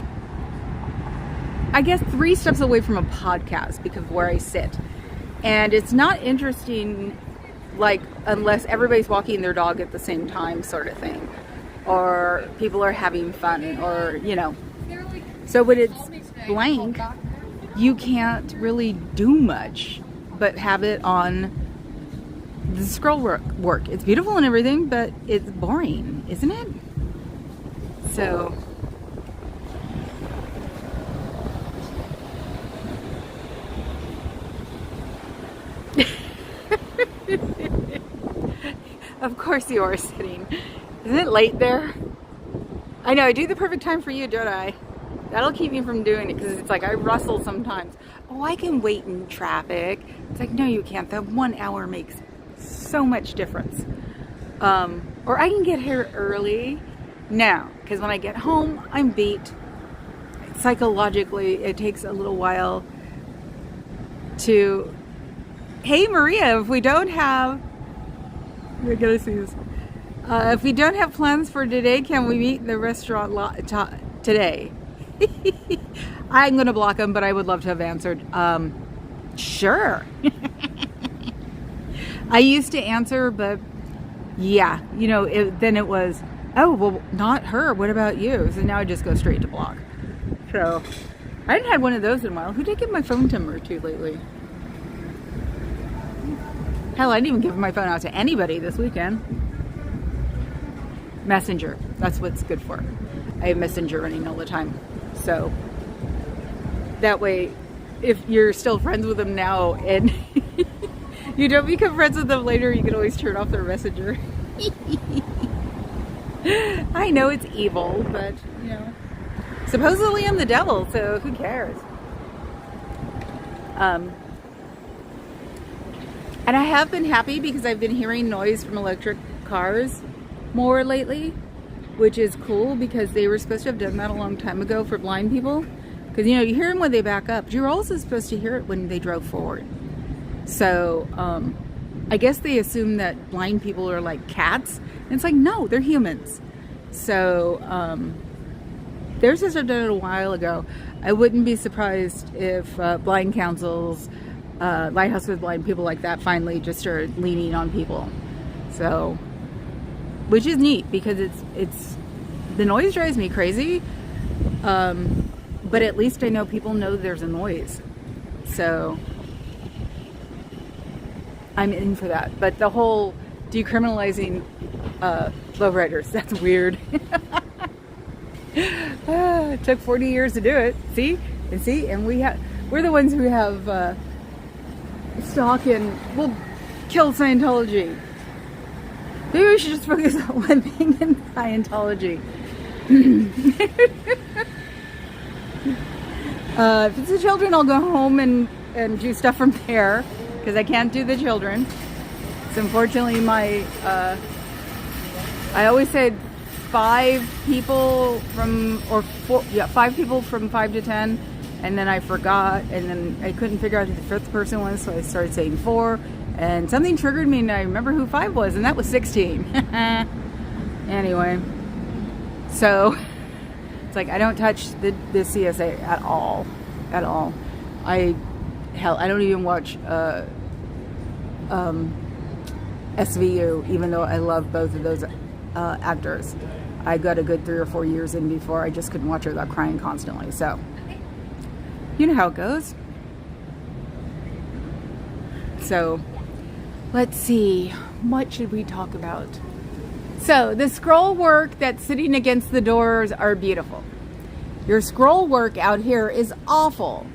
I guess 3 steps away from a podcast because of where I sit. And it's not interesting, like, unless everybody's walking their dog at the same time sort of thing. Or people are having fun, or, you know. So when it's blank, you can't really do much but have it on the scroll work. It's beautiful and everything, but it's boring, isn't it? So... Of course you are sitting. Isn't it late there? I know, I do the perfect time for you, don't I? That'll keep me from doing it because it's like I rustle sometimes. Oh, I can wait in traffic. It's like, no, you can't. That 1 hour makes so much difference. Or I can get here early now because when I get home, I'm beat. Psychologically, it takes a little while to... Hey, Maria, if we don't have... You're gonna see this. If we don't have plans for today, can we meet in the restaurant today? I'm gonna block them, but I would love to have answered. Sure. I used to answer, but yeah, you know, then it was, oh, well, not her. What about you? So now I just go straight to block. So I hadn't had one of those in a while. Who did I give my phone number to lately? Hell, I didn't even give my phone out to anybody this weekend. Messenger. That's what's good for. I have Messenger running all the time. So that way, if you're still friends with them now and you don't become friends with them later, you can always turn off their Messenger. I know it's evil, but, you know, supposedly I'm the devil, so who cares? And I have been happy because I've been hearing noise from electric cars more lately, which is cool because they were supposed to have done that a long time ago for blind people. Because, you know, you hear them when they back up. You're also supposed to hear it when they drove forward. So, I guess they assume that blind people are like cats. And it's like, no, they're humans. So, they're supposed to have done it a while ago. I wouldn't be surprised if blind councils... Lighthouse with Blind, people like that finally just started leaning on people. So, which is neat because it's the noise drives me crazy. But at least I know people know there's a noise. So I'm in for that. But the whole decriminalizing lowriders. That's weird. It took 40 years to do it. See? And we're the ones who have stock in, we'll kill Scientology. Maybe we should just focus on one thing in Scientology. If it's the children, I'll go home and do stuff from there, because I can't do the children. So unfortunately, I always said 5 people from 5 people from 5 to 10, and then I forgot, and then I couldn't figure out who the 5th person was, so I started saying 4, and something triggered me, and I remember who 5 was, and that was 16. Anyway, so it's like I don't touch the CSA at all. I don't even watch SVU, even though I love both of those actors. I got a good 3 or 4 years in before I just couldn't watch her without crying constantly. So, you know how it goes. So, let's see. What should we talk about? So, the scroll work that's sitting against the doors are beautiful. Your scroll work out here is awful.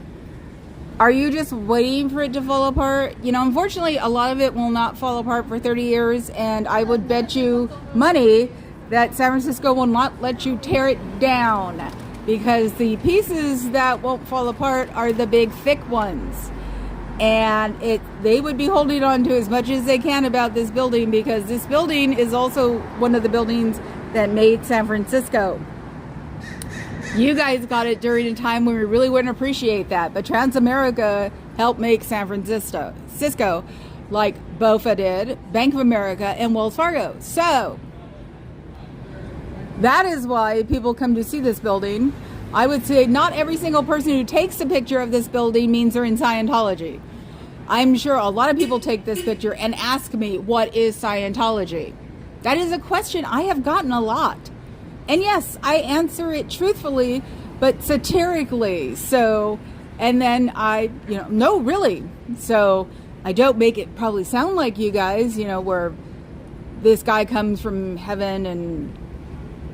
Are you just waiting for it to fall apart? You know, unfortunately, a lot of it will not fall apart for 30 years, and I would bet you money that San Francisco will not let you tear it down, because the pieces that won't fall apart are the big, thick ones. And they would be holding on to as much as they can about this building, because this building is also one of the buildings that made San Francisco. You guys got it during a time when we really wouldn't appreciate that. But Transamerica helped make San Francisco, like BOFA did, Bank of America, and Wells Fargo. So, that is why people come to see this building. I would say not every single person who takes a picture of this building means they're in Scientology. I'm sure a lot of people take this picture and ask me, what is Scientology? That is a question I have gotten a lot. And yes, I answer it truthfully, but satirically. So, and then no, really. So I don't make it probably sound like you guys, where this guy comes from heaven and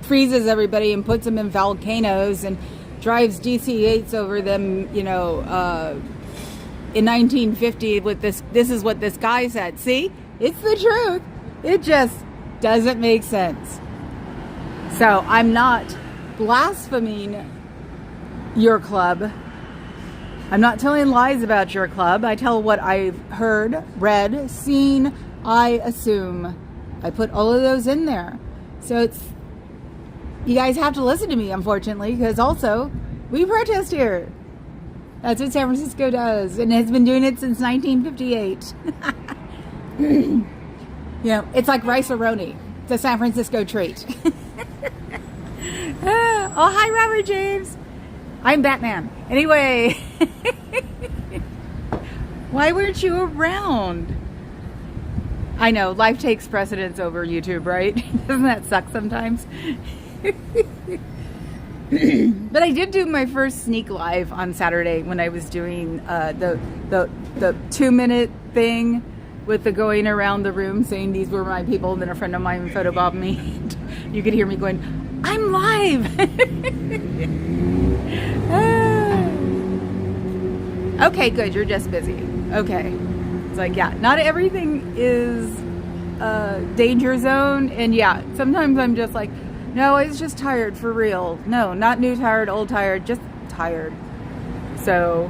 freezes everybody and puts them in volcanoes and drives DC-8s over them, in 1950 with this is what this guy said. See, it's the truth. It just doesn't make sense. So I'm not blaspheming your club. I'm not telling lies about your club. I tell what I've heard, read, seen, I assume. I put all of those in there. So you guys have to listen to me, unfortunately, because also we protest here. That's what San Francisco does, and has been doing it since 1958. It's like rice-a-roni. It's a San Francisco treat. Oh, hi, Robert James. I'm Batman. Anyway, why weren't you around? I know, life takes precedence over YouTube, right? Doesn't that suck sometimes? But I did do my first sneak live on Saturday when I was doing the 2-minute thing with the going around the room saying these were my people, and then a friend of mine photobombed me. You could hear me going, I'm live! Okay, good, you're just busy. Okay. It's like, yeah, not everything is danger zone, and yeah, sometimes I'm just like, no, I was just tired, for real. No, not new tired, old tired, just tired. So,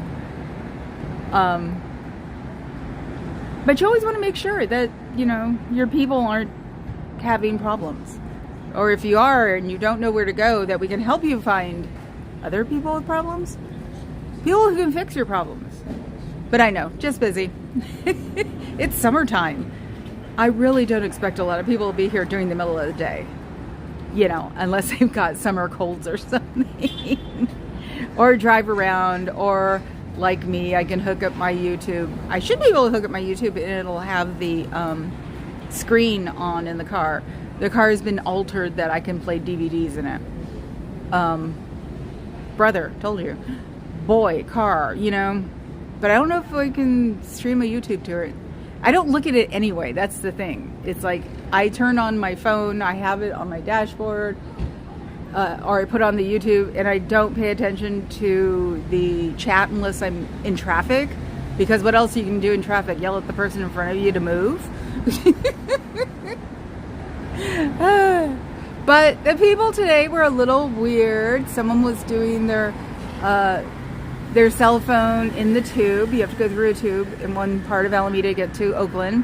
but you always want to make sure that, your people aren't having problems. Or if you are and you don't know where to go, that we can help you find other people with problems. People who can fix your problems. But I know, just busy. It's summertime. I really don't expect a lot of people to be here during the middle of the day. Unless they've got summer colds or something. Or drive around, or like me, I can hook up my YouTube. I should be able to hook up my YouTube and it'll have the screen on in the car. The car has been altered that I can play DVDs in it. Brother, told you. Boy, car, But I don't know if I can stream a YouTube to it. I don't look at it anyway. That's the thing. It's like I turn on my phone, I have it on my dashboard, or I put on the YouTube, and I don't pay attention to the chat unless I'm in traffic, because what else you can do in traffic? Yell at the person in front of you to move. But the people today were a little weird. Someone was doing their cell phone in the tube. You have to go through a tube in one part of Alameda to get to Oakland.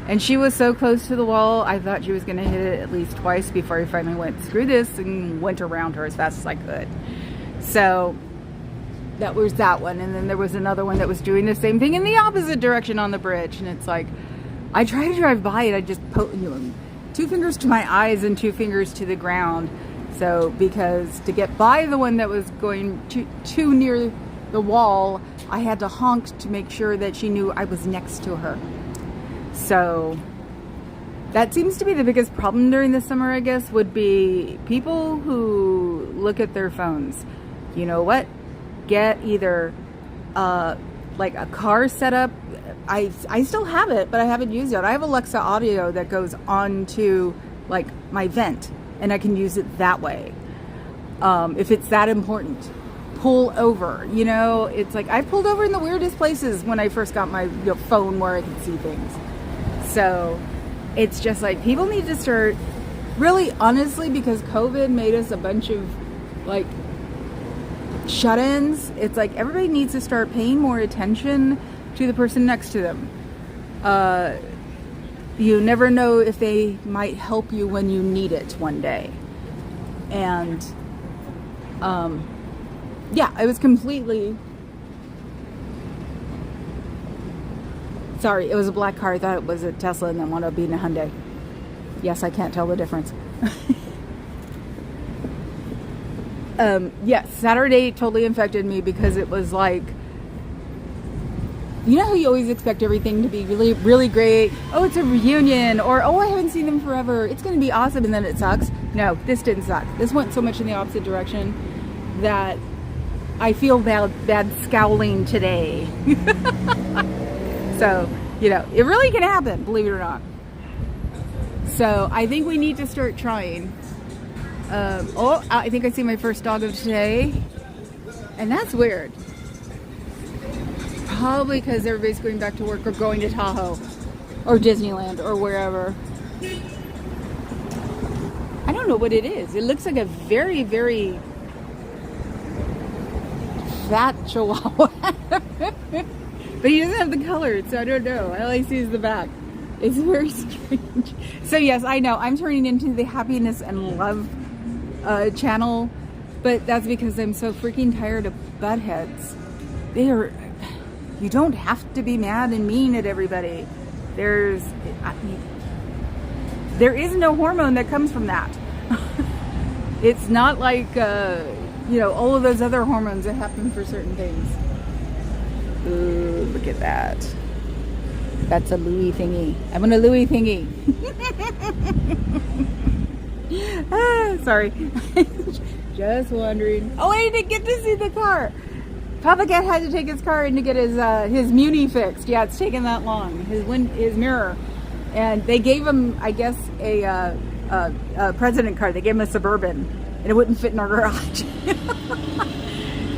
And she was so close to the wall, I thought she was going to hit it at least twice before I finally went, screw this, and went around her as fast as I could. So that was that one. And then there was another one that was doing the same thing in the opposite direction on the bridge. And it's like, I try to drive by it. I just put, 2 fingers to my eyes and 2 fingers to the ground. So, because to get by the one that was going too near the wall, I had to honk to make sure that she knew I was next to her. So that seems to be the biggest problem during the summer, I guess, would be people who look at their phones. You know what? Get either like a car setup. I still have it, but I haven't used it. I have Alexa audio that goes onto like my vent, and I can use it that way. If it's that important. Pull over, it's like I pulled over in the weirdest places when I first got my phone where I could see things. So it's just like people need to start really honestly, because COVID made us a bunch of like shut-ins. It's like everybody needs to start paying more attention to the person next to them. You never know if they might help you when you need it one day. And yeah, I was completely sorry. It was a black car. I thought it was a Tesla, and then wound up being a Hyundai. Yes, I can't tell the difference. Yes, Saturday totally infected me because it was like, how you always expect everything to be really, really great. Oh, it's a reunion, or oh, I haven't seen them forever. It's going to be awesome, and then it sucks. No, this didn't suck. This went so much in the opposite direction that I feel bad scowling today. So, it really can happen, believe it or not. So I think we need to start trying. I think I see my first dog of today. And that's weird. Probably because everybody's going back to work or going to Tahoe or Disneyland or wherever. I don't know what it is. It looks like a very, very fat chihuahua. But he doesn't have the color, so I don't know. All I see is the back. It's very strange. So yes, I know I'm turning into the happiness and love channel, but that's because I'm so freaking tired of butt heads. You don't have to be mad and mean at everybody. There is no hormone that comes from that. It's not like all of those other hormones that happen for certain things. Ooh, look at that. That's a Louis thingy. I want a Louis thingy. Sorry. Just wondering. Oh, I didn't get to see the car. Papa Cat had to take his car in to get his Muni fixed. Yeah, it's taken that long. His mirror. And they gave him, I guess, a president car. They gave him a Suburban. And it wouldn't fit in our garage.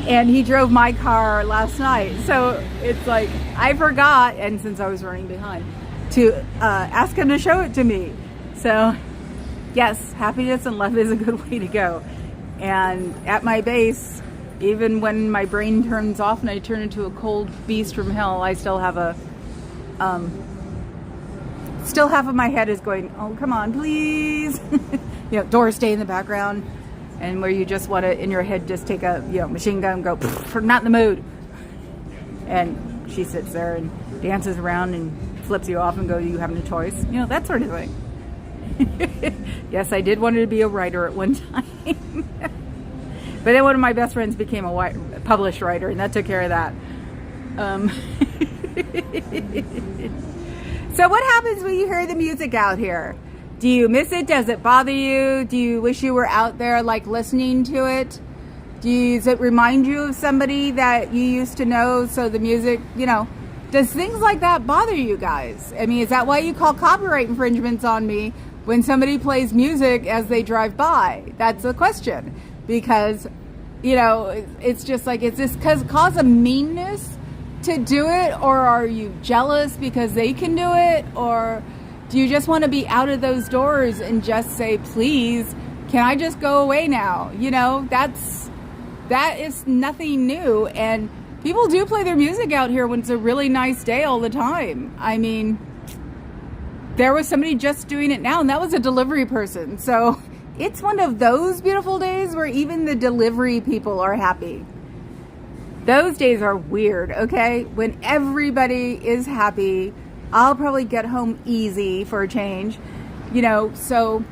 And he drove my car last night. So it's like, I forgot, and since I was running behind, to ask him to show it to me. So, yes, happiness and love is a good way to go. And at my base, even when my brain turns off and I turn into a cold beast from hell, I still have still half of my head is going, oh, come on, please. Doors stay in the background. And where you just want to, in your head, just take a machine gun and go, not in the mood. And she sits there and dances around and flips you off and goes, you have no choice. That sort of thing. Yes, I did want to be a writer at one time. But then one of my best friends became a published writer, and that took care of that. So what happens when you hear the music out here? Do you miss it? Does it bother you? Do you wish you were out there like listening to it? Does it remind you of somebody that you used to know? So the music, Does things like that bother you guys? I mean, is that why you call copyright infringements on me when somebody plays music as they drive by? That's the question. Because, you know, it's just like, is this cause a meanness to do it? Or are you jealous because they can do it? Or do you just want to be out of those doors and just say, please, can I just go away now? You know, that is nothing new. And people do play their music out here when it's a really nice day all the time. I mean, there was somebody just doing it now, and that was a delivery person. So it's one of those beautiful days where even the delivery people are happy. Those days are weird, okay? When everybody is happy, I'll probably get home easy for a change, you know, so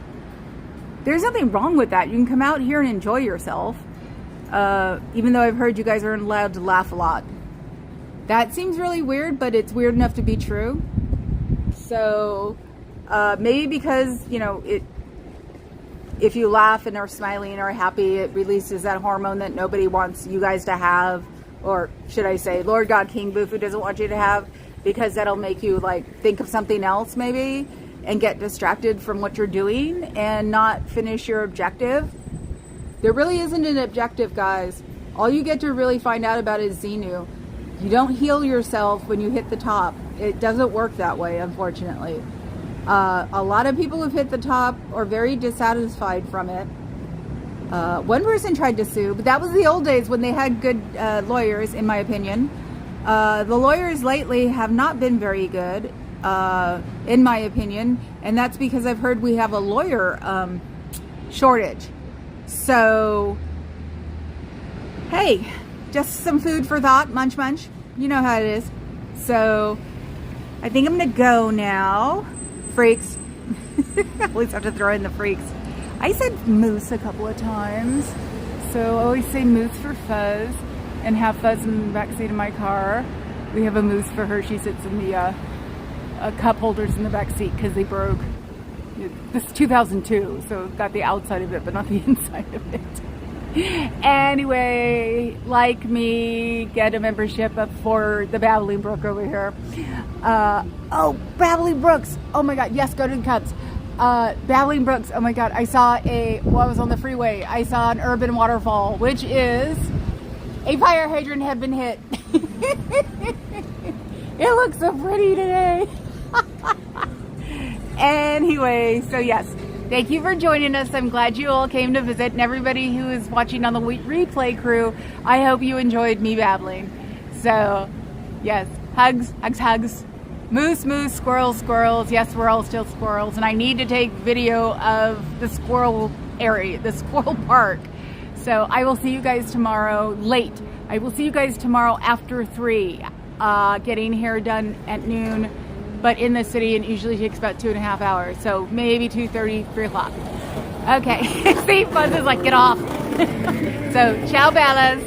there's nothing wrong with that. You can come out here and enjoy yourself. Even though I've heard you guys aren't allowed to laugh a lot. That seems really weird, but it's weird enough to be true. So maybe because, you know, if you laugh and are smiling or happy, it releases that hormone that nobody wants you guys to have, or should I say Lord God King Bufu doesn't want you to have, because that'll make you like think of something else maybe and get distracted from what you're doing and not finish your objective. There really isn't an objective, guys. All you get to really find out about is Xenu. You don't heal yourself when you hit the top. It doesn't work that way, unfortunately. A lot of people who've hit the top are very dissatisfied from it. One person tried to sue, but that was the old days when they had good lawyers, in my opinion. The lawyers lately have not been very good, in my opinion, and that's because I've heard we have a lawyer shortage. So, hey, just some food for thought, munch munch. You know how it is. So, I think I'm going to go now. Freaks. I always have to throw in the freaks. I said moose a couple of times. So, I always say moose for Fuzz. And have Fuzz in the backseat of my car. We have a moose for her. She sits in the cup holders in the backseat because they broke. This is 2002, so got the outside of it, but not the inside of it. Anyway, like me, get a membership for the Babbling Brook over here. Oh, Babbling Brooks. Oh my God. Yes, go to the cups. Babbling Brooks. Oh my God. I was on the freeway. I saw an urban waterfall, which is a fire hydrant had been hit. It looks so pretty today. Anyway, so yes, thank you for joining us. I'm glad you all came to visit, and everybody who is watching on the replay crew, I hope you enjoyed me babbling. So, yes, hugs, hugs, hugs. Moose, moose, squirrels, squirrels. Yes, we're all still squirrels, and I need to take video of the squirrel area, the squirrel park. So I will see you guys tomorrow late. I will see you guys tomorrow after 3, getting hair done at noon. But in the city, it usually takes about 2.5 hours. So maybe 2:30, 3 o'clock. Okay. See, Buzz is like, get off. So, ciao, Bellas.